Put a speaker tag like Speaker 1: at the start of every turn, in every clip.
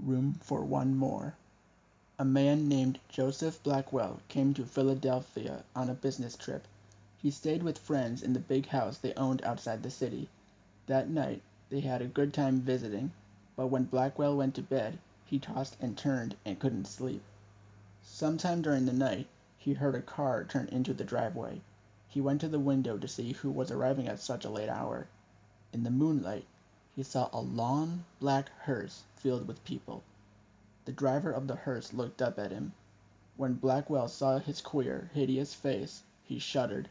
Speaker 1: room for one more. A man named Joseph Blackwell came to Philadelphia on a business trip. He stayed with friends in the big house they owned outside the city. That night they had a good time visiting, but when Blackwell went to bed, he tossed and turned and couldn't sleep. Sometime during the night, he heard a car turn into the driveway. He went to the window to see who was arriving at such a late hour. In the moonlight, he saw a long, black hearse filled with people. The driver of the hearse looked up at him. When Blackwell saw his queer, hideous face, he shuddered.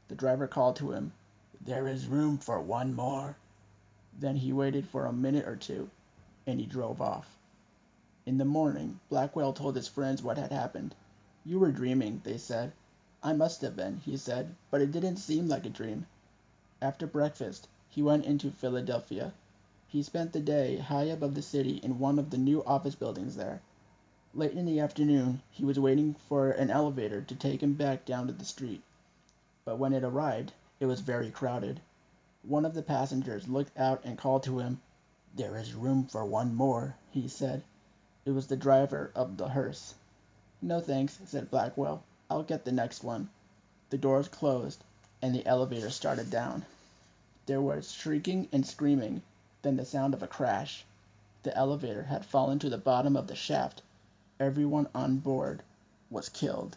Speaker 1: The driver called to him, "There is room for one more." Then he waited for a minute or two, and he drove off. In the morning, Blackwell told his friends what had happened. "You were dreaming," they said. "I must have been," he said, "but it didn't seem like a dream." After breakfast, he went into Philadelphia. He spent the day high above the city in one of the new office buildings there. Late in the afternoon, he was waiting for an elevator to take him back down to the street. But when it arrived, it was very crowded. One of the passengers looked out and called to him. "There is room for one more," he said. It was the driver of the hearse. "No thanks," said Blackwell. "I'll get the next one." The doors closed, and the elevator started down. There was shrieking and screaming, then the sound of a crash. The elevator had fallen to the bottom of the shaft. Everyone on board was killed.